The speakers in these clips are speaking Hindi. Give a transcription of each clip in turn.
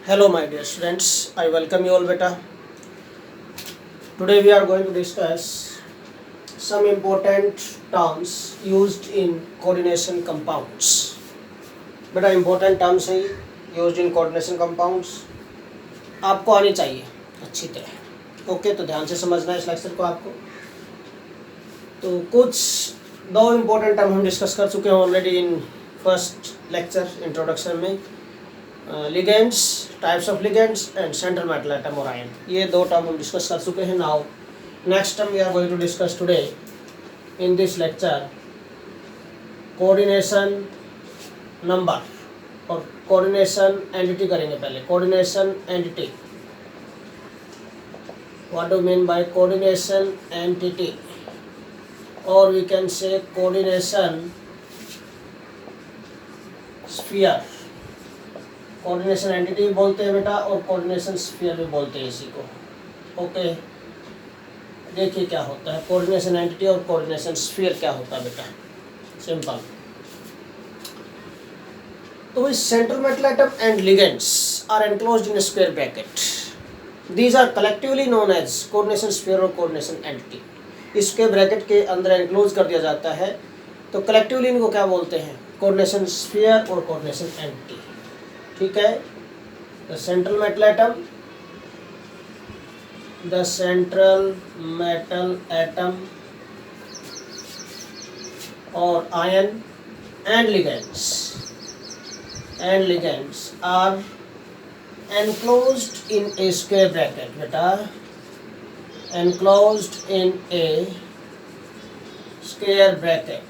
Hello, my dear students. I welcome you all, beta. Today we are going to discuss some important terms used in coordination compounds. बेटा important terms है used in coordination compounds. आपको आनी चाहिए अच्छी तरह. ओके, तो ध्यान से समझना है इस लेक्चर को आपको. तो कुछ दो इम्पोर्टेंट टर्म हम डिस्कस कर चुके हैं already in first lecture introduction में. Ligands, types of ligands and central metal atom और आयन, ये दो टर्म हम डिस्कस कर चुके हैं. Now next term we are going to discuss today in this lecture coordination number और कोऑर्डिनेशन एंटिटी करेंगे. पहले coordination entity. What do mean by coordination entity, और we can say coordination sphere. Coordination entity भी बोलते हैं बेटा और कोऑर्डिनेशन स्फीयर भी बोलते हैं इसी को. ओके, देखिए क्या होता है कोऑर्डिनेशन एंटिटी और कोऑर्डिनेशन स्फीयर क्या होता है बेटा. सिंपल. तो इस central metal atom and ligands are enclosed in square bracket. These are collectively known as coordination sphere और कोऑर्डिनेशन एंटिटी. इसके ब्रैकेट के अंदर एनक्लोज कर दिया जाता है, तो कलेक्टिवली इनको क्या बोलते हैं, कोऑर्डिनेशन स्फीयर और कोऑर्डिनेशन एंटिटी. ठीक है. The central metal atom, the central metal atom और ion and ligands are enclosed in a square bracket. बेटा enclosed in a square bracket.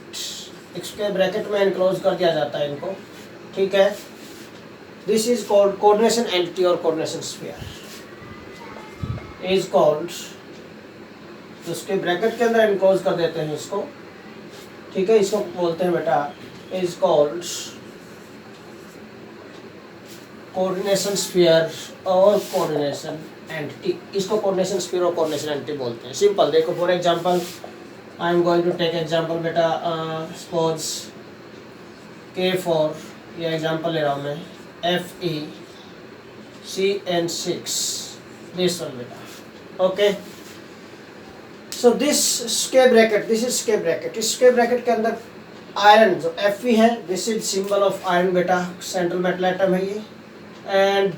एक स्क्वायर ब्रैकेट में enclose कर दिया जाता है इनको. ठीक है. This is called coordination entity or coordination sphere. Is called, तो उसके ब्रैकेट के अंदर enclose कर देते हैं इसको. ठीक है. इसको बोलते हैं बेटा is called कोऑर्डिनेशन स्फीयर और कोऑर्डिनेशन एंटिटी. इसको कोऑर्डिनेशन स्फीयर और कोऑर्डिनेशन एंटिटी बोलते हैं. सिंपल. देखो for example I am going to take example बेटा. सपोज K4, ये एग्जांपल ले रहा हूँ मैं. FeCN6, दिस वन बेटा. Okay. So this square bracket, this is square bracket. इस स्क्वायर ब्रैकेट के अंदर आयरन जो Fe है, this is symbol of iron बेटा. सेंट्रल मेटल एटम है ये. And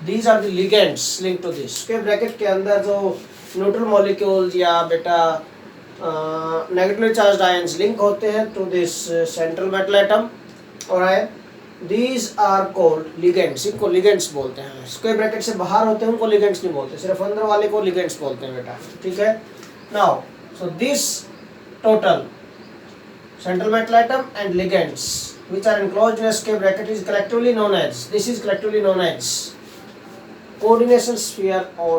these are the ligands link to this. के ब्रैकेट के अंदर जो न्यूट्रल मॉलिक्यूल्स या बेटा नेगेटिवली चार्ज्ड आयंस लिंक होते हैं to this central metal atom और ion, these are called ligands. इनको लिगेंड्स बोलते हैं. स्क्वायर ब्रैकेट से बाहर होते हैं उनको लिगेंड्स नहीं बोलते, सिर्फ अंदर वाले को लिगेंड्स बोलते हैं बेटा. ठीक है. Now so this total central metal atom and ligands which are enclosed in a square bracket is collectively known as, this is collectively known as coordination sphere or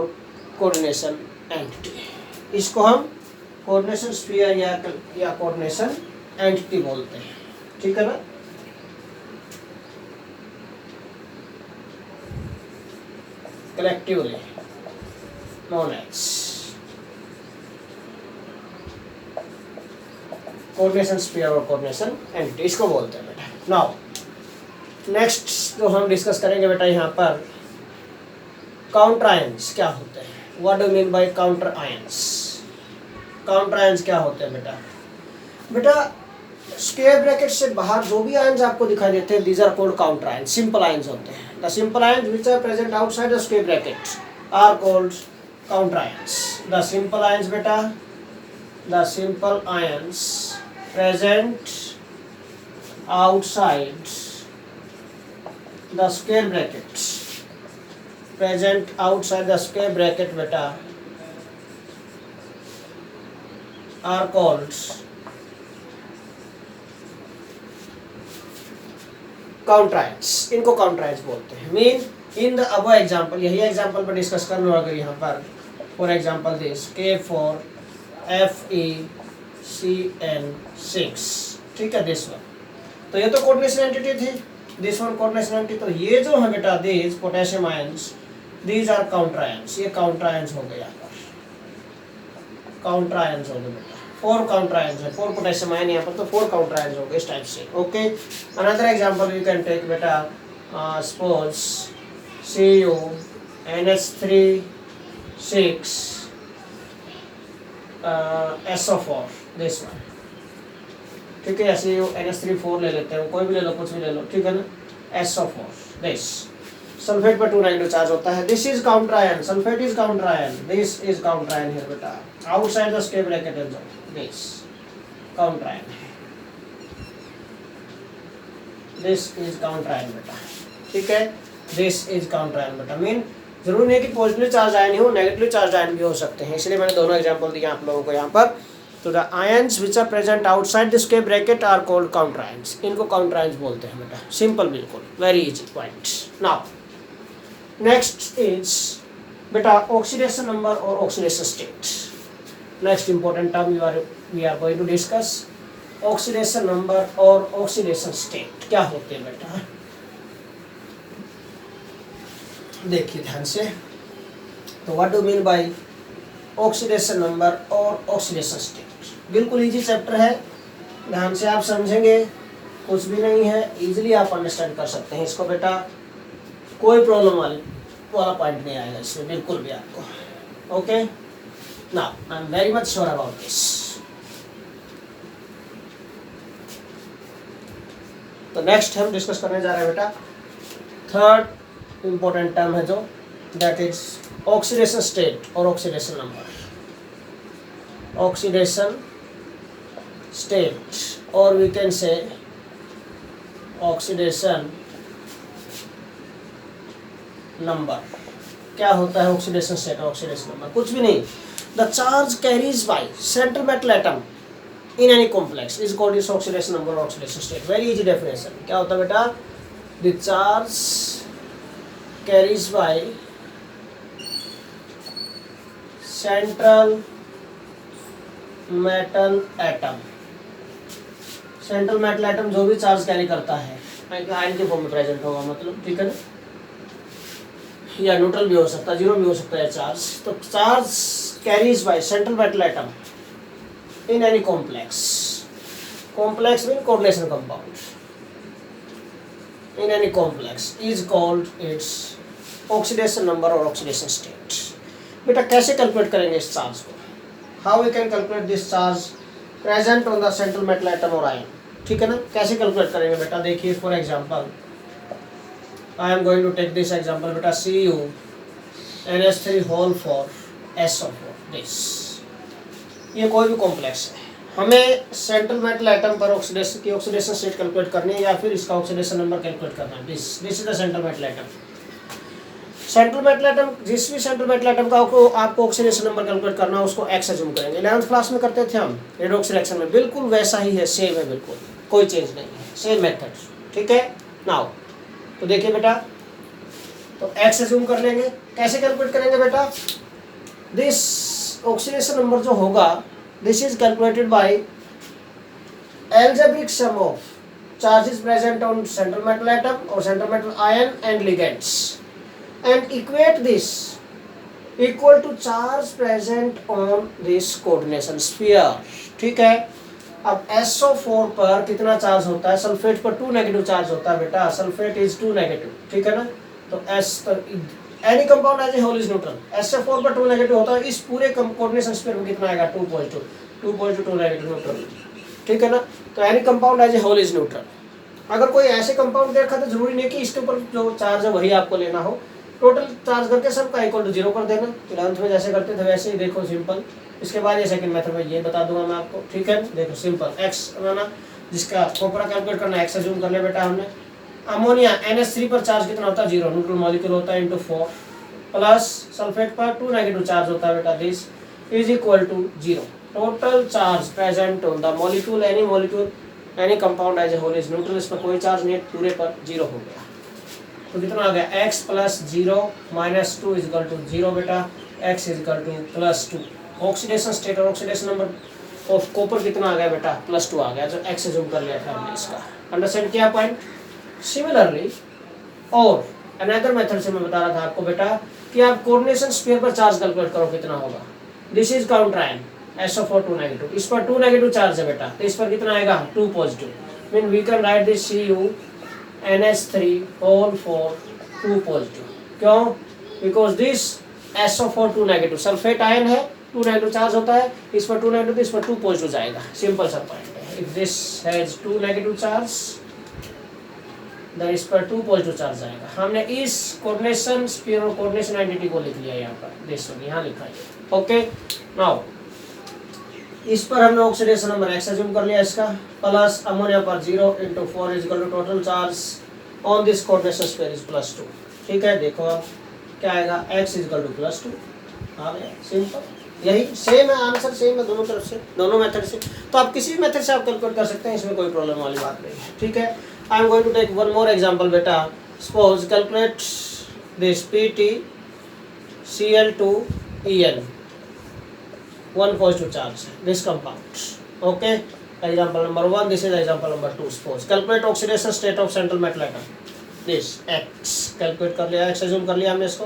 coordination entity. इसको हम coordination sphere या coordination entity बोलते हैं. ठीक है ना. collectively known as coordination sphere और कोऑर्डिनेशन एंटिटी, इसको बोलते हैं बेटा. नाउ नेक्स्ट जो हम डिस्कस करेंगे बेटा यहाँ पर काउंटर आयंस क्या होते हैं. What do mean bye counter ions. Counter ions क्या होते हैं बेटा. बेटा स्क्वायर ब्रैकेट से बाहर जो भी आयंस आपको दिखाई देते हैं, these are called counter ions. Simple ions होते हैं. The simple ions which are present outside the square bracket are called counter ions. The simple ions बेटा, the simple ions present outside the square bracket, present outside the square bracket beta are called counter ions. इनको counter ions बोलते हैं. Mean in the above example, यही एग्जाम्पल पर डिस्कस कर लो. अगर यहाँ पर for example this K4 FeCN6. ठीक है. दिस वन, तो ये तो कोऑर्डिनेशन एंटिटी थी. This one coordination entity. तो ये जो है बेटा this potassium ions, these are counter ions. ये काउंटर आयंस हो गए. यहाँ पर काउंटर आयंस हो गए बेटा. 4 काउंटर आयंस है. 4 पोटेशियम आयन यहाँ पर, तो 4 काउंटर आयंस हो गए इस टाइप से. Okay. Another example you can take बेटा. Suppose Cu NH3 6 SO4 this one, ठीक है। Cu NH3 4 ले लेते हैं, कोई भी ले लो, कुछ भी ले लो, ठीक है ना। SO4 दिस, सल्फेट पर 2 नेगेटिव चार्ज होता है। This is counter ion, sulphate is counter ion, this is counter ion here बेटा, outside the square bracket is this counter ion, this is counter ion बेटा, ठीक है। दिस इज काउंटर आयन बेटा, मीन जरूरी नहीं कि पॉजिटिव चार्ज आयन ही हो, नेगेटिव चार्ज आयन भी हो सकते हैं, इसलिए मैंने दोनों एग्जांपल दिए आप लोगों को यहाँ पर। तो the ions which are present outside the square bracket are called counter ions, इनको काउंटर आयंस बोलते हैं बेटा, सिंपल, बिल्कुल very easy point. Now next is बेटा ऑक्सीडेशन नंबर और oxidation state. Next important term we are going to discuss, oxidation number और ऑक्सीडेशन स्टेट क्या होते हैं बेटा, देखिए ध्यान से। तो what do mean by oxidation number और ऑक्सीडेशन स्टेट, बिल्कुल इजी चैप्टर है, ध्यान से आप समझेंगे, कुछ भी नहीं है, इजीली आप अंडरस्टैंड कर सकते हैं इसको बेटा, कोई प्रॉब्लम वाला पॉइंट नहीं आएगा इसमें बिल्कुल भी आपको। Okay, now I am very much sure about this. तो नेक्स्ट हम डिस्कस करने जा रहे हैं बेटा, थर्ड इंपॉर्टेंट टर्म है जो, दैट इज ऑक्सीडेशन स्टेट और ऑक्सीडेशन नंबर। ऑक्सीडेशन स्टेट और we can say oxidation number. क्या होता है ऑक्सीडेशन स्टेट और ऑक्सीडेशन नंबर? कुछ भी नहीं, the charge carries by central metal atom in any complex is called its oxidation number or oxidation state. Very easy definition. क्या होता है बेटा? The charge carries by central metal atom. Central metal atom जो भी चार्ज कैरी करता है आयन के फॉर्म में प्रेजेंट होगा, मतलब ठीक है ना, या न्यूट्रल भी हो सकता है, जीरो भी हो सकता है चार्ज। तो charge carries by central metal atom in any complex mean coordination compound, in any complex is called its oxidation number or oxidation state। बेटा कैसे कैलकुलेट करेंगे इस चार्ज को? how we can calculate this charge present on the central metal atom or ion, ठीक है ना, कैसे कैलकुलेट करेंगे बेटा? देखिए for example I am going to take this example बेटा, Cu NH3 whole 4 SO4 this, ये कोई भी कॉम्प्लेक्स है, हमें सेंट्रल मेटल एटम पर ऑक्सीडेशन की ऑक्सीडेशन स्टेट कैलकुलेट करनी है या फिर इसका ऑक्सीडेशन नंबर कैलकुलेट करना है। This is the central metal atom. Central metal atom, जिस भी सेंट्रल मेटल एटम का आपको ऑक्सीडेशन नंबर कैलकुलेट करना है उसको एक्स अज्यूम करेंगे। 11th क्लास में करते थे हम रेडॉक्स रिएक्शन में, बिल्कुल वैसा ही है, सेम है, बिल्कुल कोई चेंज नहीं है, सेम मेथड, ठीक है। नाउ तो देखिए बेटा, तो एक्स अज्यूम कर लेंगे, कैसे कैलकुलेट करेंगे बेटा? दिस ऑक्सीडेशन नंबर जो होगा, this is calculated by algebraic sum of charges present on central metal atom or central metal ion and ligands and equate this equal to charge present on this coordination sphere, ठीक है। अब SO4 पर कितना चार्ज होता है? सल्फेट पर 2 नेगेटिव चार्ज होता है बेटा, सल्फेट इज 2 नेगेटिव, ठीक है ना। तो any compound as a whole is neutral, SO4 पर 2 नेगेटिव होता है, इस पूरे कोऑर्डिनेशन स्फीयर में कितना आएगा? 2 पॉजिटिव, 2 पॉजिटिव 2 नेगेटिव न्यूट्रल, ठीक है ना। तो any compound as a whole is neutral. अगर कोई ऐसे कंपाउंड देखा तो जरूरी नहीं कि इसके ऊपर जो चार्ज है वही आपको लेना हो, टोटल चार्ज करके सबका इक्वल टू 0 कर देना। 11th में जैसे करते थे वैसे ही, देखो सिंपल। इसके बाद ये सेकंड मेथड में ये बता दूंगा मैं आपको, ठीक है। देखो सिंपल, एक्स बनाना, जिसका कॉपर कैलकुलेट करना, एक्स अज्यूम कर ले बेटा हमने। अमोनिया NH3 पर चार्ज कितना होता है? 0, न्यूट्रल मॉलिक्यूल होता है इंटू 4, प्लस सल्फेट पर 2 नेगेटिव चार्ज होता है बेटा, this is equal to 0। Total charge present on the molecule, any compound as a whole is neutral, इस पर कोई चार्ज नहीं, पूरे पर 0 हो गया। तो कितना आ गया? x plus 0 minus 2 is equal to 0 बेटा, x is equal to plus 2। Oxidation state और ऑक्सीडेशन नंबर ऑफ कॉपर कितना आ गया बेटा? प्लस 2 आ गया, जो x अज्यूम कर लिया था हमने इसका। अंडरस्टैंड किया पॉइंट? सिमिलरली और अनदर मेथड से मैं बता रहा था आपको बेटा कि आप कोऑर्डिनेशन स्फीयर पर चार्ज कैलकुलेट करो कितना होगा। This is counter ion, SO4 2 negative, इस पर 2 नेगेटिव चार्ज है बेटा, तो इस पर कितना आएगा? 2 positive. Mean we can write this Cu NH3 whole 4 2 positive, क्यों? Because this SO4 2 negative, sulphate ion है, 2 नेगेटिव चार्ज होता है, इस पर 2 नेगेटिव, इस पर 2 पॉजिटिव जाएगा, सिंपल सा पॉइंट है। If this has 2 negative charge then इस पर 2 पॉजिटिव चार्ज आएगा। हमने इस कोऑर्डिनेशन स्फीयर और कोऑर्डिनेशन आइडेंटिटी को लिख लिया यहाँ पर, देखो यहाँ लिखा है। ओके, नाउ इस पर हमने ऑक्सीडेशन नंबर x अज्यूम कर लिया इसका, प्लस अमोनिया पर 0 × 4 is equal to total charge on this coordination sphere is +2। ठीक है, देखो अब क्या आएगा, x इज इक्वल टू +2 आ गया, सिंपल। यही सेम है आंसर, सेम है दोनों तरफ से, दोनों मेथड से। तो आप किसी भी मेथड से आप कैलकुलेट कर सकते हैं, इसमें कोई प्रॉब्लम वाली बात नहीं है। ठीक है, I am going to take one more example बेटा। Suppose calculate this PT Cl2En, 1 positive charge, this compound. Okay, example number 1, this is example number 2. Suppose calculate oxidation state of central metal atom, this X calculate कर लिया, X assume कर लिया हमने इसको।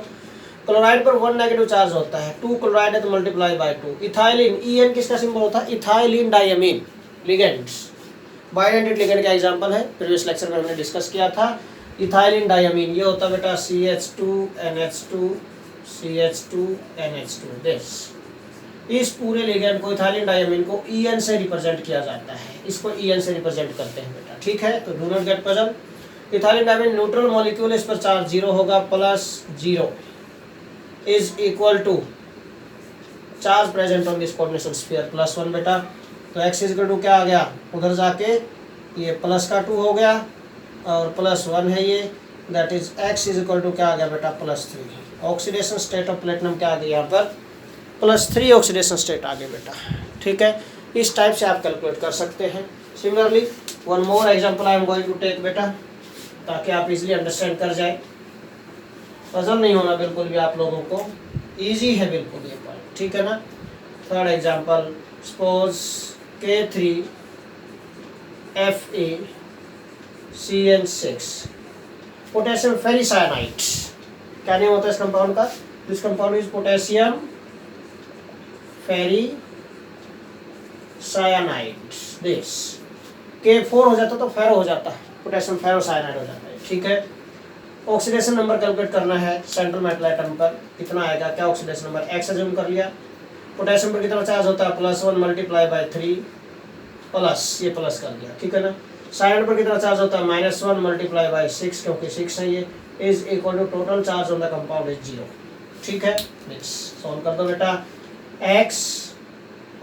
क्लोराइड पर 1 नेगेटिव चार्ज होता है, 2 क्लोराइड है तो मल्टीप्लाई बाय 2। इथाइलिन, En किसका सिंबल होता है, ethylene diamine ligands, bidentate ligand का एग्जांपल है, प्रीवियस लेक्चर में हमने डिस्कस किया था। इथाइलिन डायमीन ये होता है बेटा CH2NH2 CH2NH2, दिस। इस पूरे लिगेंड को, इथाइलिन डायमीन को En से रिप्रेजेंट किया जाता है, इसको En से रिप्रेजेंट करते हैं बेटा। ठीक है, तो do not get puzzle. Ethylene diamine neutral molecule, इस पर चार्ज 0 होगा, +0 is equal to charge present on this coordination sphere +1 बेटा। तो x इज इक्वल टू क्या आ गया, उधर जाके ये प्लस का 2 हो गया और +1 है ये, that is x is equal to क्या आ गया बेटा, +3। ऑक्सीडेशन स्टेट ऑफ प्लेटिनम क्या आ गया यहाँ पर, +3 ऑक्सीडेशन स्टेट आ गए बेटा। ठीक है, इस टाइप से आप कैलकुलेट कर सकते हैं। Similarly one more example I am going to take बेटा, ताकि आप इजीली अंडरस्टैंड कर जाए, पजल नहीं होना बिल्कुल भी आप लोगों को, इजी है बिल्कुल ये पॉइंट। ठीक है ना। Third example, suppose K3FeCN6 potassium ferricyanide, क्या नेम होता है इस कंपाउंड का, this compound is potassium ferricyanide, this. K4 हो जाता तो फेरो हो जाता, पोटेशियम फेरोसायनाइड हो जाता है। ठीक है, ऑक्सीडेशन नंबर कैलकुलेट करना है सेंट्रल मेटल एटम पर, कितना आएगा, क्या ऑक्सीडेशन नंबर, x अज्यूम कर लिया। पोटेशियम पर कितना चार्ज होता है, +1 मल्टीप्लाई बाय 3, प्लस ये प्लस कर दिया। ठीक है ना। साइनाइड पर कितना चार्ज होता है, -1 मल्टीप्लाई बाय 6, क्योंकि 6 है ये, is equal to total charge on the compound is 0। ठीक है, सॉल्व कर दो बेटा। x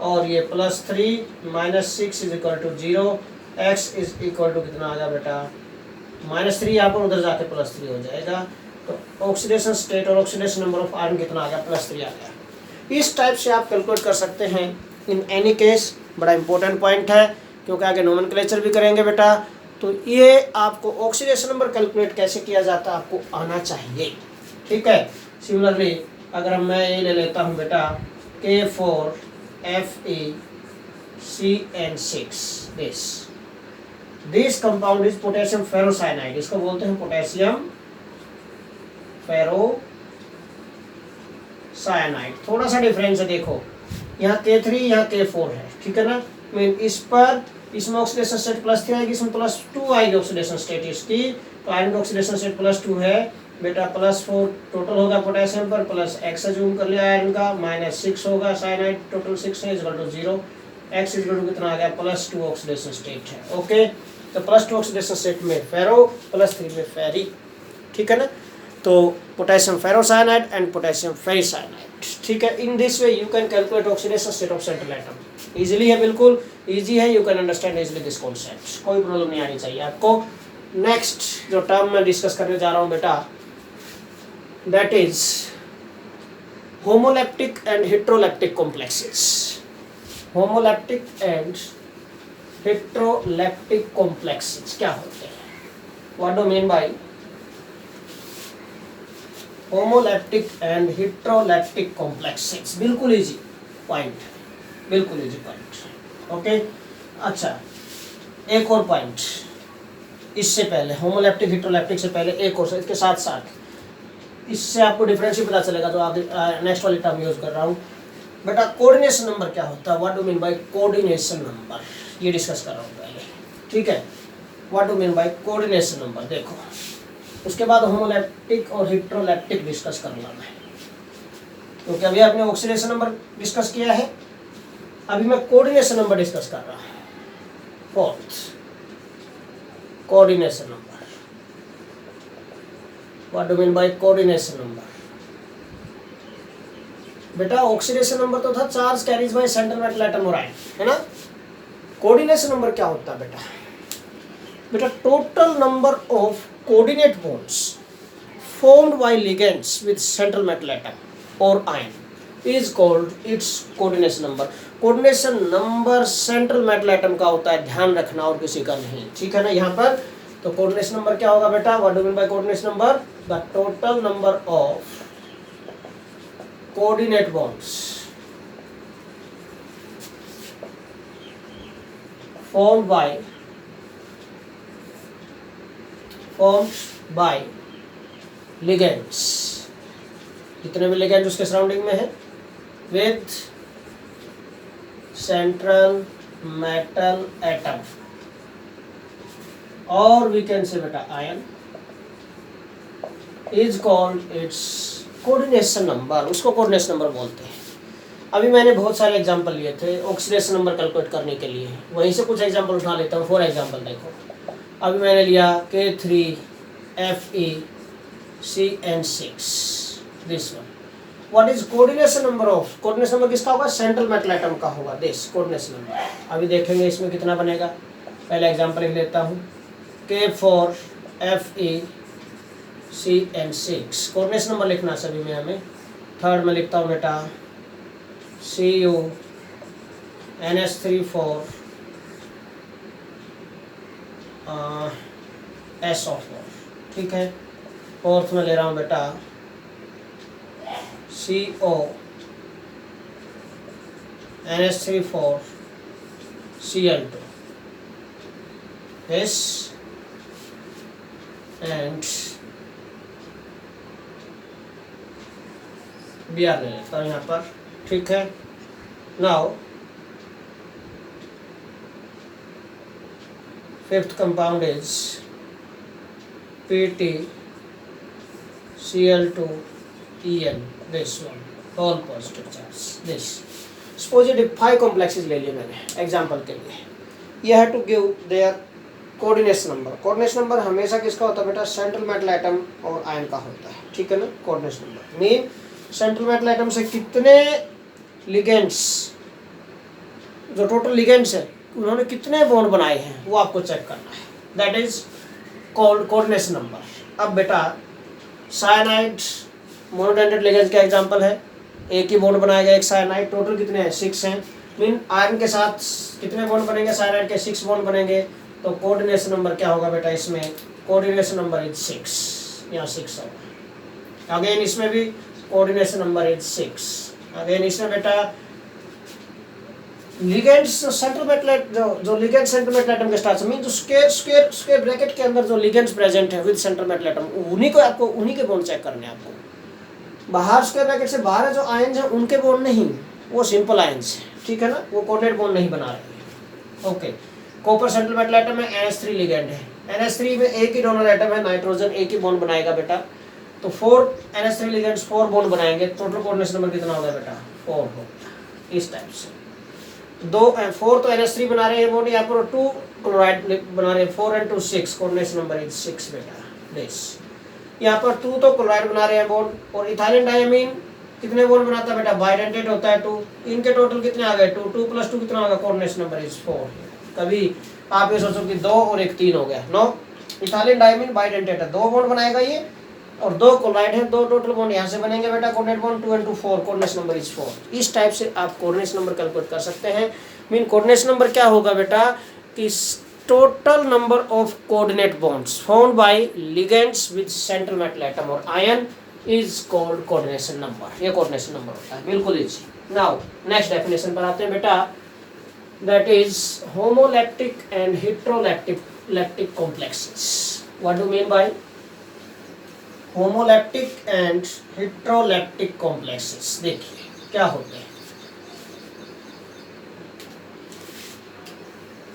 और ये +3 -6 is equal to 0, x is equal to कितना आ गया बेटा, -3, यहाँ पर उधर जाके +3 हो जाएगा। तो ऑक्सीडेशन स्टेट और ऑक्सीडेशन नंबर ऑफ आयरन कितना आ गया, +3 आ गया। इस टाइप से आप कैलकुलेट कर सकते हैं इन एनी केस। बड़ा इंपॉर्टेंट पॉइंट है, क्योंकि आगे नोमेनक्लेचर भी करेंगे बेटा, तो ये आपको ऑक्सीडेशन नंबर कैलकुलेट कैसे किया जाता है आपको आना चाहिए। ठीक है, सिमिलरली अगर मैं ये ले लेता हूँ बेटा K4FeCN6, this compound is potassium ferrocyanide, इसको बोलते हैं पोटेशियम फेरोसायनाइड। थोड़ा सा डिफरेंस है, देखो यहाँ K3 यहाँ K4 है। ठीक है ना, मीन इस पर, इसमें ऑक्सीडेशन स्टेट +3 आएगी, इसमें +2 आएगी ऑक्सीडेशन स्टेट इसकी। तो आयरन का ऑक्सीडेशन स्टेट +2 है बेटा, +4 टोटल होगा पोटेशियम पर, प्लस x अज्यूम कर लिया आयरन का, -6 होगा साइनाइड, टोटल 6 है, equal to 0। x equal to कितना आ गया, +2 ऑक्सीडेशन स्टेट है। ओके, तो +2 ऑक्सीडेशन स्टेट में फेरो, +3 में फेरी। ठीक है ना, तो पोटेशियम फेरोसायनाइड एंड पोटेशियम फेरिसायनाइड। ठीक है, in this way you can calculate oxidation state of central atom. Easily है, बिल्कुल इजी है, you can understand easily this concept, कोई प्रॉब्लम नहीं आनी चाहिए आपको। नेक्स्ट जो टर्म मैं डिस्कस करने जा रहा हूँ बेटा, that is homoleptic and heteroleptic complexes. Homoleptic and heteroleptic complexes क्या होते हैं, what do mean by homoleptic and heteroleptic complexes? बिल्कुल इजी पॉइंट, बिल्कुल इजी पॉइंट। ओके, अच्छा एक और पॉइंट इससे पहले, होमोलैप्टिक हेट्रोलैप्टिक से पहले एक और, इसके साथ साथ इससे आपको डिफरेंस ही पता चलेगा जो आप नेक्स्ट वाली टर्म यूज कर रहा हूँ बेटा। कोऑर्डिनेशन नंबर क्या होता है, what do mean by coordination number, ये डिस्कस कर रहा हूँ पहले। ठीक है, what do mean by coordination number. देखो उसके बाद होमोलैप्टिक और हेट्रोलैप्टिक डिस्कस करूंगा मैं, क्योंकि अभी आपने ऑक्सीडेशन नंबर डिस्कस किया है, अभी मैं कोऑर्डिनेशन नंबर डिस्कस कर रहा हूँ। Fourth, coordination number. What do mean by coordination number? बेटा ऑक्सीडेशन नंबर तो था charge carries by central metal atom और आयन, है ना। कोऑर्डिनेशन नंबर क्या होता है बेटा? बेटा total number of coordinate bonds formed by ligands with central metal atom or ion is called its coordination number. Coordination number central metal atom का होता है, ध्यान रखना, और किसी का नहीं, ठीक है ना। यहाँ पर तो कोऑर्डिनेशन नंबर क्या होगा बेटा? What do mean by coordination number? The total number of coordinate bonds formed by ligands, जितने भी लिगेंड उसके सराउंडिंग में है, विथ सेंट्रल मेटल एटम, और वी कैन से बेटा ion, is called its coordination number. उसको कोऑर्डिनेशन नंबर बोलते हैं। अभी मैंने बहुत सारे एग्जांपल लिए थे ऑक्सीडेशन नंबर कैलकुलेट करने के लिए, वहीं से कुछ एग्जांपल उठा लेता हूँ। फॉर एग्जांपल देखो, अभी मैंने लिया K3FeCN6, this one. What is coordination number of? Coordination number किसका होगा? सेंट्रल मेटल एटम का होगा, दिस कोऑर्डिनेशन नंबर। अभी देखेंगे इसमें कितना बनेगा। पहले एग्जांपल लिख लेता हूँ, K4FeCN6, कोऑर्डिनेशन नंबर लिखना सभी में हमें। थर्ड में लिखता हूँ बेटा CuNH34 SO4, ठीक है। फोर्थ में ले रहा हूँ बेटा CONH34 Cl2, yes, and Br ले लेता हूँ यहाँ पर, ठीक है। Now fifth compound is PtCl2En, this one, all positive charge, this. Suppose 5 complexes ले लिए मैंने एग्जाम्पल के लिए। You have to give their coordination number. Coordination number हमेशा किसका होता है बेटा? सेंट्रल मेटल एटम और आयन का होता है, ठीक है ना। Coordination number mean central metal atom से कितने लिगेंड्स, जो टोटल लिगेंड्स है, उन्होंने कितने बॉन्ड बनाए हैं, वो आपको चेक करना है। That is called coordination number. अब बेटा साइनाइड मोनोडेंटेड लिगेंड्स का एग्जांपल है, एक ही बॉन्ड बनाएगा एक साइनाइड, टोटल कितने हैं? 6 हैं। मीन आयरन के साथ कितने बॉन्ड बनेंगे? साइनाइड के 6 बॉन्ड बनेंगे। तो कोऑर्डिनेशन नंबर क्या होगा बेटा? इसमें कोऑर्डिनेशन नंबर इज 6, यहाँ 6 होगा। अगेन इसमें भी कोऑर्डिनेशन नंबर इज 6। अगेन इसमें बेटा लिगेंड्स सेंट्रल मेटल, जो लिगेंड सेंट्रल मेटल एटम के स्टार्च मीन जो स्क्वायर ब्रैकेट के अंदर जो लिगेंड्स प्रेजेंट है विद सेंट्रल मेटल एटम, उन्हीं को आपको, उन्हीं के बॉन्ड चेक करने हैं आपको। बाहर स्क्वायर ब्रैकेट से बाहर है जो आयन्स है, उनके बॉन्ड नहीं, वो सिंपल आयन्स है, ठीक है ना, वो कोऑर्डिनेट बॉन्ड नहीं बना रहे हैं। Okay, copper central metal atom है, NH3 लिगेंड है। NH3 में एक ही डोनर एटम है, नाइट्रोजन, एक ही बॉन्ड बनाएगा बेटा। तो 4 NH3 लिगेंड्स 4 बॉन्ड बनाएंगे। टोटल कोऑर्डिनेशन नंबर कितना होगा बेटा? 4 होगा। इस टाइप से 4 तो NH3 बना रहे हैं बॉन्ड, यहाँ पर 2 क्लोराइड बना रहे हैं, 4 and 2 6, कोऑर्डिनेशन नंबर इज 6 बेटा, दिस। यहाँ पर 2 तो क्लोराइड बना रहे हैं बॉन्ड, और इथाइलिन डायमीन कितने बॉन्ड बनाता है बेटा? बाइडेंटेट होता है 2। इनके टोटल कितने आ गए? 2 + 2 कितना होगा? Coordination number is 4। कभी आप ये सोचो कि 2 और 1 3 हो गया, नो। इथाइलिन डायमीन बाइडेंटेट है, 2 बॉन्ड बनाएगा ये, और 2 क्लोराइड है, 2 टोटल बॉन्ड यहाँ से बनेंगे बेटा, coordinate bond 2 and 2 4, coordination number is 4। इस टाइप से आप कोऑर्डिनेशन नंबर कैलकुलेट कर सकते हैं। मीन कोऑर्डिनेशन नंबर क्या होगा बेटा? कि total number of coordinate bonds formed by ligands with central metal atom और ion is called coordination number. ये कोऑर्डिनेशन नंबर होता है, बिल्कुल इजी। नाउ नेक्स्ट डेफिनेशन पर आते हैं बेटा, that is homoleptic and heteroleptic complexes. What do mean by homoleptic and heteroleptic complexes? देखिए क्या होते हैं।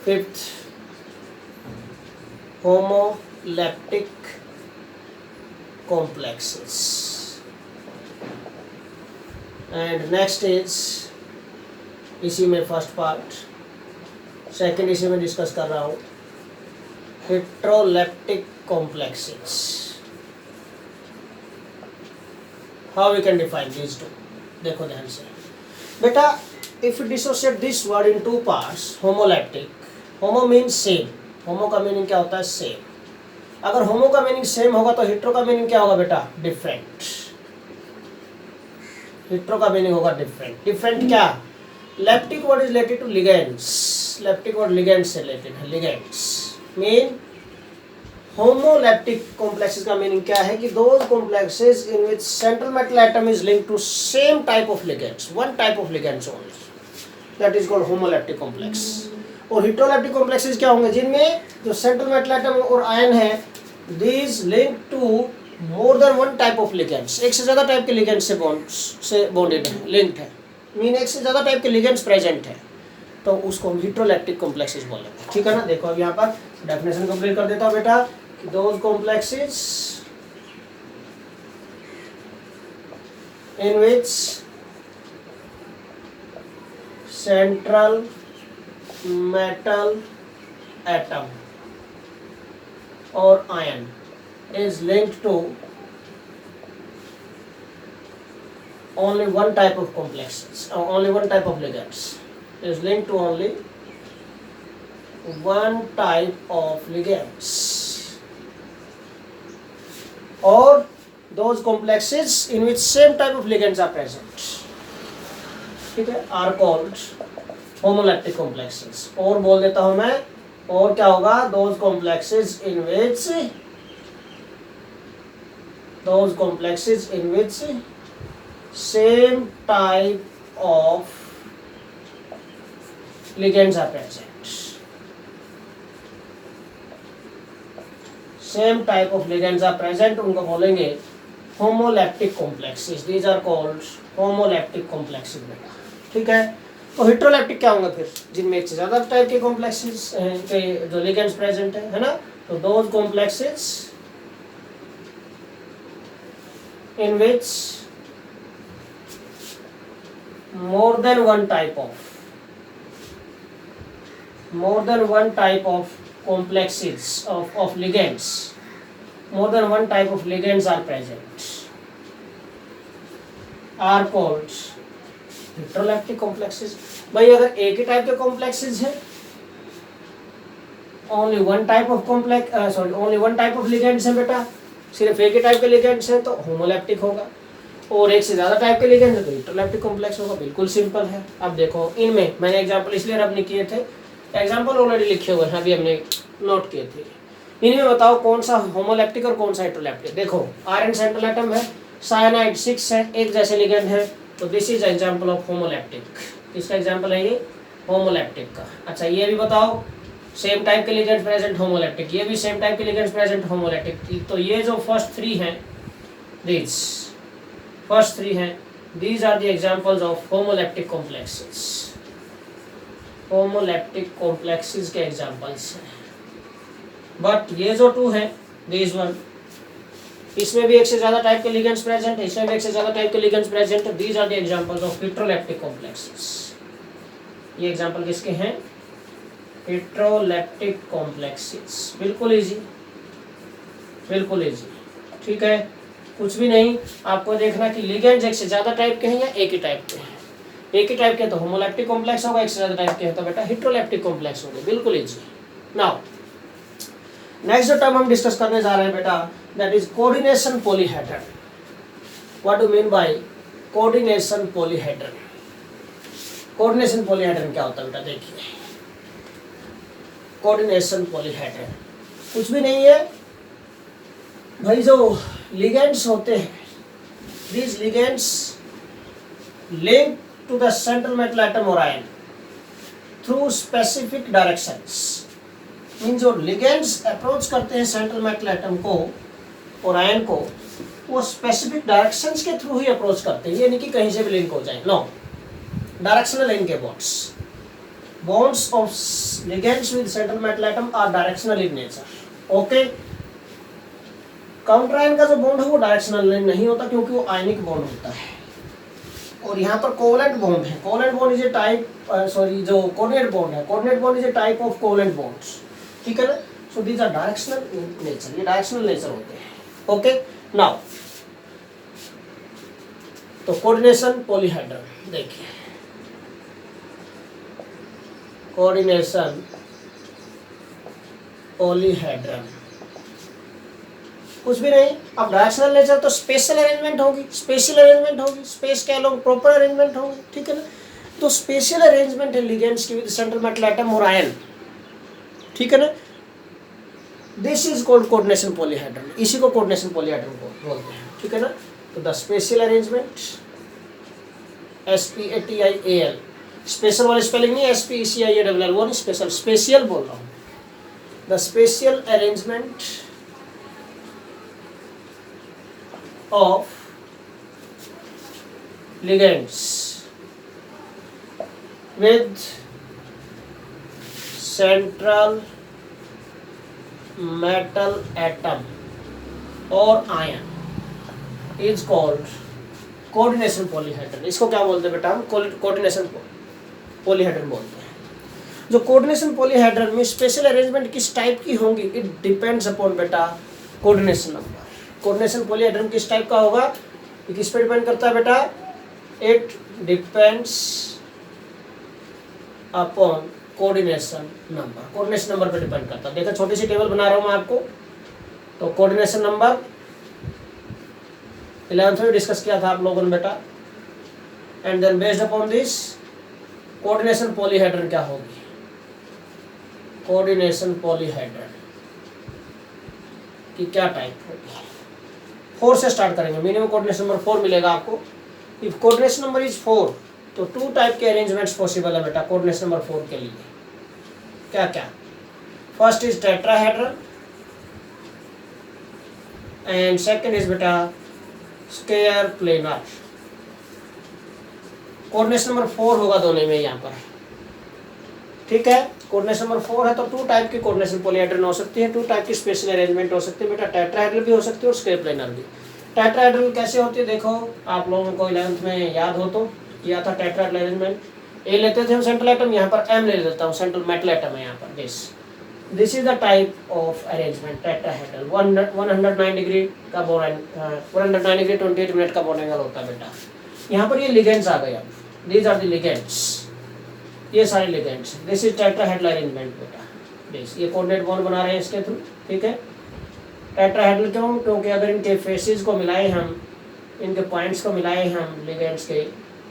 Fifth, homoleptic complexes. And next is इसी में फर्स्ट पार्ट, सेकंड इसी में डिस्कस कर रहा हूँ, heteroleptic complexes. How we can define these two? देखो ध्यान से बेटा, if you dissociate this word in two parts, homoleptic, homo means same, homo का मीनिंग क्या होता है? सेम. अगर होमो का मीनिंग सेम होगा तो हिट्रो का मीनिंग क्या होगा बेटा? डिफरेंट. हिट्रो का मीनिंग होगा डिफरेंट. डिफरेंट क्या? Leptic word is related to ligands. Leptic word ligands से रिलेटेड है. लिगेंड्स मीन होमोलेप्टिक कॉम्प्लेक्सेस का मीनिंग क्या है कि those complexes in which central metal atom is linked to same type of ligands, one type of ligands only, that is called homoleptic complex. और हिट्रोलेप्टिक कॉम्प्लेक्सेस क्या होंगे? जिनमें जो सेंट्रल मेटल एटम और आयन है, these linked to more than one type of ligands, एक से ज्यादा टाइप के लिगेंड्स से बॉन्डेड है, लिंक्ड है, मीन एक से ज्यादा टाइप के लिगेंड्स प्रेजेंट है, तो उसको हम हिट्रोलेप्टिक कॉम्प्लेक्सेस बोलेंगे. ठीक है ना? देखो अब यहाँ पर डेफिनेशन कंप्लीट कर देता हूँ बेटा. Those complexes in which central metal atom or ion is linked to only one type of complexes, or only one type of ligands, is linked to only one type of ligands, or those complexes in which same type of ligands are present, ठीक है, are called homoleptic complexes. और बोल देता हूं मैं, और क्या होगा? those complexes in which same type of ligands are present. Same type of ligands are present, उनको बोलेंगे homoleptic complexes. These are called homoleptic complexes बेटा. ठीक है? तो हिट्रोलेप्टिक क्या होंगे फिर? जिनमें एक से ज्यादा टाइप के कॉम्प्लेक्सेस के जो लिगेंड्स प्रेजेंट है ना? तो those complexes in which more than one type of complexes of ligands, more than one type of ligands are present, are called heteroleptic complexes. भाई अगर एक ही टाइप के कॉम्प्लेक्सेस हैं, only one type of ligands हैं बेटा, सिर्फ एक ही टाइप के लिगेंड्स हैं, तो होमोलेप्टिक होगा. और एक से ज्यादा टाइप के लिगेंड्स हैं तो हिट्रोलेप्टिक कॉम्प्लेक्स होगा. बिल्कुल सिंपल है. अब देखो इनमें मैंने एग्जांपल इसलिए रब नहीं किए थे, एग्जांपल ऑलरेडी लिखे हुए हैं, अभी हमने नोट किए थे. इनमें बताओ कौन सा होमोलेप्टिक और कौन सा हिट्रोलेप्टिक. देखो आयरन सेंट्रल एटम है, साइनाइड 6 है, एक जैसे लिगेंड है, तो this is example of homoleptic. इसका एग्जांपल है ये होमोलेप्टिक का. अच्छा ये भी बताओ सेम टाइप के लिगेंड्स प्रेजेंट, होमोलेप्टिक. ये भी सेम टाइप के लिगेंड्स प्रेजेंट, होमोलेप्टिक. तो ये जो फर्स्ट थ्री हैं, these are the examples of homoleptic complexes. Homoleptic complexes के एग्जांपल्स हैं. बट ये जो टू हैं, these one, इसमें भी एक से ज्यादा टाइप के लिगेंड्स प्रेजेंट है, इसमें भी एक से ज्यादा टाइप के लिगेंड्स प्रेजेंट है. These are the examples of heteroleptic complexes. ये एग्जांपल किसके हैं? Heteroleptic complexes. बिल्कुल इजी, बिल्कुल इजी. ठीक है, कुछ भी नहीं. आपको देखना कि लिगेंड्स एक से ज्यादा टाइप के हैं या एक ही टाइप के हैं. एक ही टाइप के तो होमोलेप्टिक कॉम्प्लेक्स होगा, एक से ज्यादा टाइप के हैं तो बेटा हिट्रोलेप्टिक कॉम्प्लेक्स होंगे. बिल्कुल इजी. नाउ नेक्स्ट जो टर्म हम डिस्कस करने जा रहे हैं बेटा, that is coordination polyhedron. What do you mean by coordination polyhedron? Coordination polyhedron क्या होता है बेटा? देखिए coordination polyhedron कुछ भी नहीं है भाई. जो ligands होते हैं, these ligands link to the central metal atom or ion through specific directions. Mean जो लिगेंड्स अप्रोच करते हैं सेंट्रल मेटल एटम को और आयन को, वो स्पेसिफिक डायरेक्शंस के थ्रू ही अप्रोच करते हैं. ये नहीं कि कहीं से भी लिंक हो जाए. नो, डायरेक्शनल लिंक के bonds of ligands with central metal atom are directional in nature. Okay, counter ion का जो बॉन्ड है वो डायरेक्शनल नहीं होता क्योंकि वो आयनिक बॉन्ड होता है। और यहाँ पर कोवलेंट बॉन्ड है। Covalent bond is a type, sorry जो कोऑर्डिनेट बॉन्ड है, coordinate bond is a type of covalent bonds, ठीक है ना। So these are directional in nature, ये डायरेक्शनल नेचर होते हैं। ओके नाउ तो कोऑर्डिनेशन पॉलीहेड्रल देखिए, कोऑर्डिनेशन पॉलीहेड्रल कुछ भी नहीं। अब डायरेक्शनल नेचर तो स्पेशल अरेंजमेंट होगी, स्पेशल अरेंजमेंट होगी, स्पेस के अलोंग प्रॉपर अरेंजमेंट होगी, ठीक है ना। तो स्पेशल अरेंजमेंट है लिगेंड्स की विद सेंट्रल मेटल एटम और आयन, ठीक है ना। This is called coordination polyhedral, इसी को कोऑर्डिनेशन पॉलीहेड्रल बोलते हैं, ठीक है ना। तो the special arrangement SPATIAL, special वाली स्पेलिंग नहीं SPECIALL, वो नहीं, स्पेशल, स्पेशियल बोल रहा हूँ। The special arrangement of ligands with central metal atom or ion is called coordination polyhedral। इसको क्या बोलते हैं बेटा हम? कोऑर्डिनेशन पॉलीहेड्रल बोलते हैं। जो कोऑर्डिनेशन पॉलीहेड्रल में स्पेशल अरेंजमेंट किस टाइप की होंगी, इट डिपेंड्स अपॉन बेटा कोऑर्डिनेशन नंबर। कोऑर्डिनेशन पॉलीहेड्रल किस टाइप का होगा, ये किस पे डिपेंड करता है बेटा? It depends upon coordination number, coordination number पे डिपेंड करता है। देखो छोटी सी टेबल बना रहा हूँ मैं आपको, तो कोऑर्डिनेशन नंबर 11th में डिस्कस किया था आप लोगों ने बेटा, and then based upon this coordination polyhedral क्या होगी, कोऑर्डिनेशन पॉलीहेड्रल की क्या टाइप होगी। 4 से स्टार्ट करेंगे, मिनिमम कोऑर्डिनेशन नंबर 4 मिलेगा आपको। इफ कोऑर्डिनेशन नंबर इज 4 तो 2 टाइप के अरेंजमेंट्स पॉसिबल है बेटा कोऑर्डिनेशन नंबर 4 के लिए। क्या क्या? First is tetrahedral and second is बेटा स्क्वायर प्लेनर। कोऑर्डिनेशन नंबर 4 होगा दोनों में यहाँ पर, ठीक है। कोऑर्डिनेशन नंबर 4 है तो 2 टाइप की कोऑर्डिनेशन पॉलीहेड्रल हो सकती है, 2 टाइप की स्पेशल अरेंजमेंट हो सकती है बेटा। टेट्राहेड्रल भी हो सकती है और स्क्वायर प्लेनर भी। टेट्राहेड्रल कैसे होती है देखो, आप लोगों को 11th में याद हो तो किया था टेट्राहेड्रल अरेंजमेंट। ए लेते थे हम सेंट्रल एटम, यहाँ पर एम ले लेता हूँ, सेंट्रल मेटल एटम है यहाँ पर। This is the type of arrangement tetrahedral. 109 degree का बॉन्ड, 109 डिग्री 28 मिनट का बॉन्ड एंगल होता है बेटा। यहाँ पर ये लिगेंड्स आ गए, दीज आर द लिगेंड्स, ये सारे ligands. This is tetrahedral arrangement बेटा। दिस ये कोऑर्डिनेट बॉन्ड बना रहे हैं इसके थ्रू, ठीक है। टेट्राहेड्रल क्यों? क्योंकि अगर इनके फेसेस को मिलाए हम, इनके पॉइंट्स को मिलाए हम लिगेंड्स के,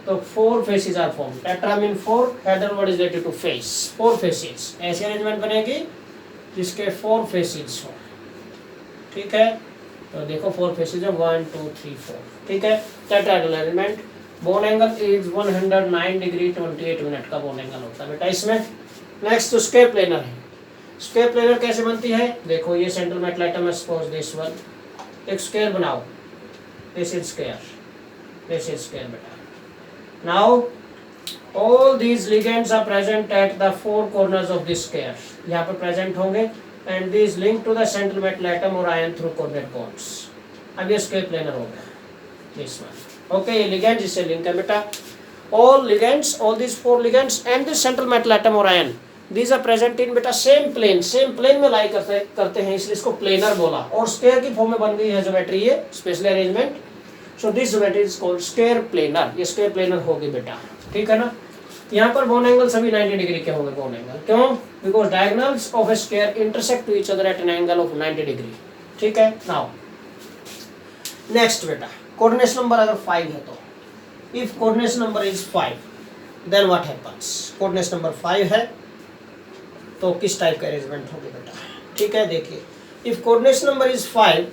तो 4 faces are form. Tetra mean 4, hedral word is related to face, 4 faces. ऐसी अरेंजमेंट बनेगी जिसके 4 फेसेस हो, ठीक है। तो देखो 4 फेसेस है, 1 2 3 4, ठीक है। Tetrahedral arrangement. Bond angle is 109 degree 28 minute का बोन एंगल होता है बेटा इसमें। नेक्स्ट तो स्क्वायर प्लेनर है। स्क्वायर प्लेनर कैसे बनती है देखो, ये सेंट्रल मेटल एटम है, सपोज दिस वन, एक स्क्वायर बनाओ, this is square, this is square बेटा। Now all these ligands are present at the 4 corners of this square, यहाँ पर प्रेजेंट होंगे, and this link to the central metal atom और आयन थ्रू कोऑर्डिनेट बॉन्ड्स। अब ये स्क्वायर प्लेनर हो गया दिस वन, ओके। ये लिगेंड इससे लिंक है बेटा। all ligands, all these 4 ligands and the central metal atom or ion, these are present in बेटा same plane में लाई करते हैं, इसलिए इसको प्लेनर बोला। और स्क्वायर की फॉर्म में बन गई है ज्योमेट्री, ये special arrangement. So this geometry is called square planar, ये स्क्वायर प्लेनर होगी बेटा, ठीक है ना। यहाँ पर बोन एंगल सभी 90 डिग्री के होंगे बोन एंगल, क्यों? Because diagonals of a square intersect to each other at an angle of 90 degree, ठीक है। नाउ नेक्स्ट बेटा, कोऑर्डिनेशन नंबर अगर 5 है तो, if coordination number is 5 then what happens? coordination number 5 है तो किस टाइप का अरेंजमेंट होगी बेटा, ठीक है। देखिए, if coordination number is 5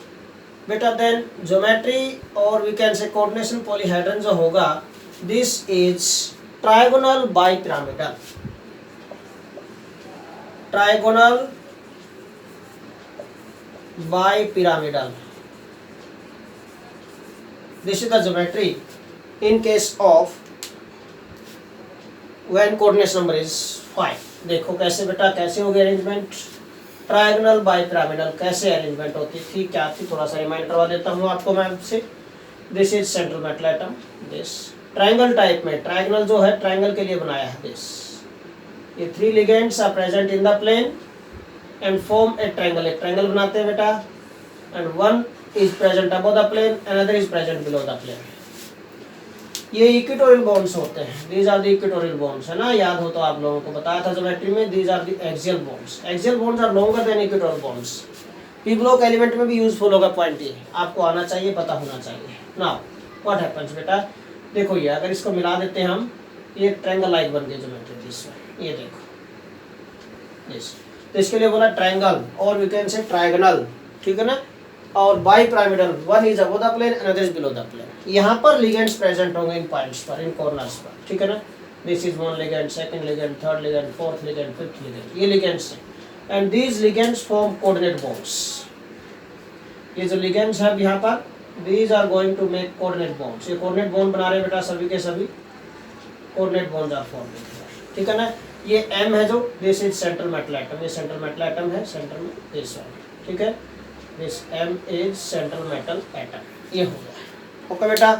बेटा, then geometry और we can say coordination polyhedron जो होगा, this is trigonal bipyramidal, trigonal bipyramidal, this is the geometry in case of when coordination number is 5। देखो कैसे बेटा, कैसे होगी अरेंजमेंट, ट्रायंगल बाइपिरामिडल कैसे अरेंजमेंट होती थी, क्या थी, थोड़ा सा रिमाइंड करवा देता हूँ आपको मैं आपसे। This is central metal atom, this triangle type में, ट्रायंगल जो है ट्रायंगल के लिए बनाया है दिस। ये 3 ligands are present in the plane and form a triangle, एक ट्रायंगल बनाते हैं बेटा। And one is present above the plane, another is present below the plane. ये इक्वेटोरियल बॉन्ड्स होते हैं, these are the equatorial bonds, है ना, याद हो तो आप लोगों को बताया था ज्योमेट्री में। These are the axial bonds, axial bonds are longer than equatorial bonds. P block element में भी यूजफुल होगा पॉइंट, ये आपको आना चाहिए, पता होना चाहिए। नाउ व्हाट हैपेंस बेटा, देखो ये अगर इसको मिला देते हैं हम, ये ट्रायंगल लाइक बन गई ज्योमेट्री इसमें, ये देखो यस। तो इसके लिए बोला ट्रायंगल और वी कैन से ट्रायगोनल, ठीक है ना। और bipyramidal, one is above the plane, another is below the plane. यहाँ पर लिगेंड्स प्रेजेंट होंगे इन पॉइंट्स पर, इन कॉर्नर्स पर, ठीक है ना। This is one ligand, second ligand, third ligand, fourth ligand, fifth ligand, ये लिगेंड्स हैं। And these ligands form coordinate bonds. ये जो लिगेंड्स हैं यहाँ पर, these are going to make coordinate bonds. ये कोऑर्डिनेट बॉन्ड बना रहे हैं बेटा, सभी के सभी कोऑर्डिनेट बॉन्ड्स आर फॉर्मिंग, ठीक है ना। ये M है जो, this is central metal atom, ये सेंट्रल मेटल एटम है, सेंटर में दिस वन, ठीक है। This M is central metal atom, ये हो गया, ओके बेटा।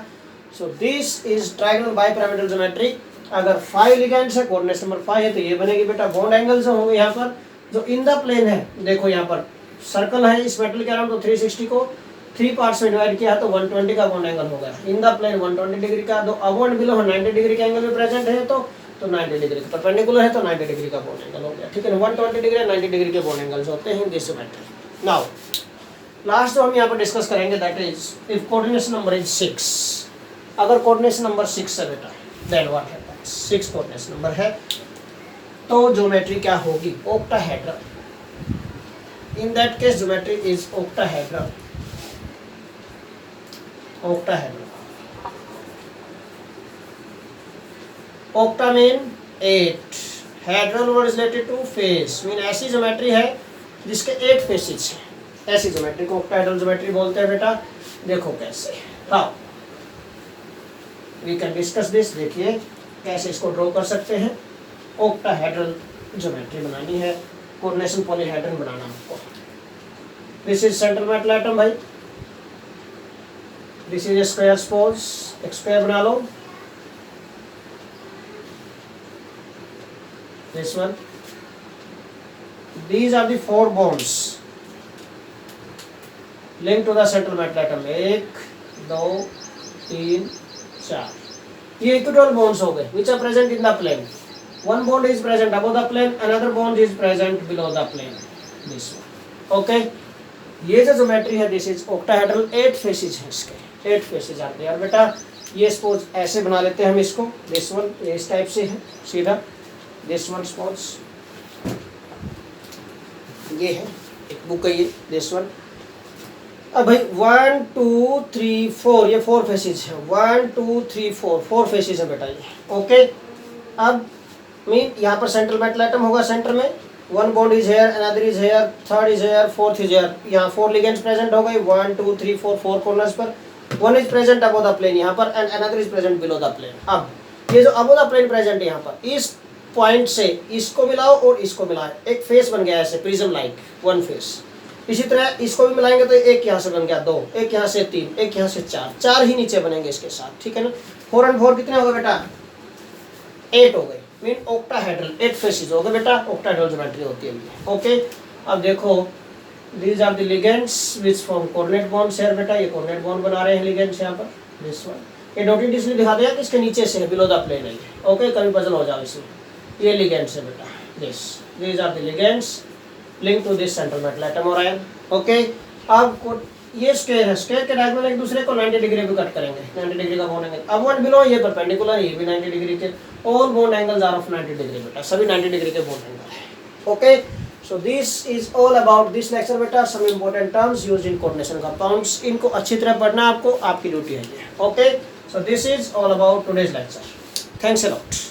सो this is triangle bipyramidal geometry. अगर 5 लिगेंड्स है, कोऑर्डिनेट नंबर 5 है, तो ये बनेगी बेटा बॉन्ड एंगल्स होंगे यहाँ पर जो इन द प्लेन है। देखो यहाँ पर सर्कल है इस मेटल के अराउंड, तो 360 को 3 पार्ट्स में डिवाइड किया तो 120 का बॉन्ड एंगल हो गया। इन द प्लेन 120 डिग्री का, दो अबव एंड बिलो 90 डिग्री के एंगल में प्रेजेंट है तो 90 डिग्री का, परपेंडिकुलर है तो 90 डिग्री का बॉन्ड एंगल हो गया, ठीक है। 120 डिग्री 90 डिग्री के बॉन्ड एंगल्स होते हैं in this geometry. Now last जो हम यहाँ पर डिस्कस करेंगे that is if coordination number is 6। अगर कोऑर्डिनेशन नंबर 6 है बेटा, then what happens, 6 coordination number है तो ज्योमेट्री क्या होगी, octahedral. In that case geometry is octahedral, octahedral. Octa mean 8, hedral word is related to face, mean ऐसी ज्योमेट्री है जिसके 8 फेसेस हैं, ऐसी ज्योमेट्री को ऑक्टाहेड्रल ज्योमेट्री बोलते हैं बेटा। देखो कैसे, now we can discuss this. देखिए कैसे इसको ड्रॉ कर सकते हैं। ऑक्टाहेड्रल ज्योमेट्री बनानी है, कोऑर्डिनेशन पॉलीहेड्रन बनाना आपको। This is central metal atom भाई, दिस इज स्क्वायर सपोज, एक स्क्वायर बना लो, this one, these are the 4 bonds linked to the central metal atom, 1 2 3 4। ये इक्विटोरियल बॉन्ड्स हो गए which are present in the plane। one bond is present above the plane, another bond is present below the plane, this one, okay। ये जो ज्योमेट्री है दिस इज ऑक्टाहेड्रल, 8 फेसेस हैं इसके, 8 फेसेस आते हैं। और बेटा ये सपोज ऐसे बना लेते हैं हम इसको, दिस वन ये इस टाइप से है सीधा, दिस वन सपोज ये है, एक बुक है ये, दिस वन। अब भाई 1 2 3 4 ये 4 फेसेस है, 1 2 3 4 फेसेस है बेटा ये, ओके। अब मीन यहाँ पर सेंट्रल मेटल एटम होगा सेंटर में, 1 bond is here, another is here, third is here, fourth is here. यहाँ 4 लिगेंड्स प्रेजेंट हो गए, 1 2 3 4 कॉर्नर्स पर। 1 is present above the plane यहाँ पर, and another is present below the plane. अब ये जो अबव द प्लेन प्रेजेंट है यहाँ पर, इस पॉइंट से इसको मिलाओ और इसको मिलाओ, एक फेस बन गया ऐसे प्रिज्म लाइक, 1 फेस। इसी तरह इसको भी मिलाएंगे तो एक यहाँ से बन गया 2, एक यहाँ से 3, एक यहाँ से 4, 4 ही नीचे बनेंगे इसके साथ, ठीक है ना। 4 and 4 कितने हो गए बेटा, 8 हो गए, मीन ऑक्टाहेड्रल 8 फेसेस हो गए बेटा, ऑक्टाहेड्रल ज्योमेट्री होती है, ओके। अब देखो these are the ligands which form coordinate bonds है बेटा, ये कोऑर्डिनेट बॉन्ड बना रहे हैं लिगेंड्स यहाँ पर, दिस वन। ये डॉटेड इसलिए दिखा दिया कि इसके नीचे से बिलो द प्लेन है, ओके, कभी पजल हो जाओ इसमें। ये लिगेंड्स है बेटा, these are the ligands linked to this central metal atom और आयन, ओके। अब ये स्क्वायर है, स्क्वायर के डायगोनल एक दूसरे को 90 डिग्री पे कट करेंगे, 90 डिग्री का बॉन्ड एंगल। अब 1 बिलो ये परपेंडिकुलर, ये भी 90 डिग्री के, all bond angles are of 90 degree बेटा, सभी 90 डिग्री के बॉन्ड एंगल है, okay. So this is all about this lecture बेटा, some important terms used in coordination compounds, इनको अच्छी तरह पढ़ना आपको, आपकी ड्यूटी है ये, okay. So this is all about today's lecture, thanks a lot.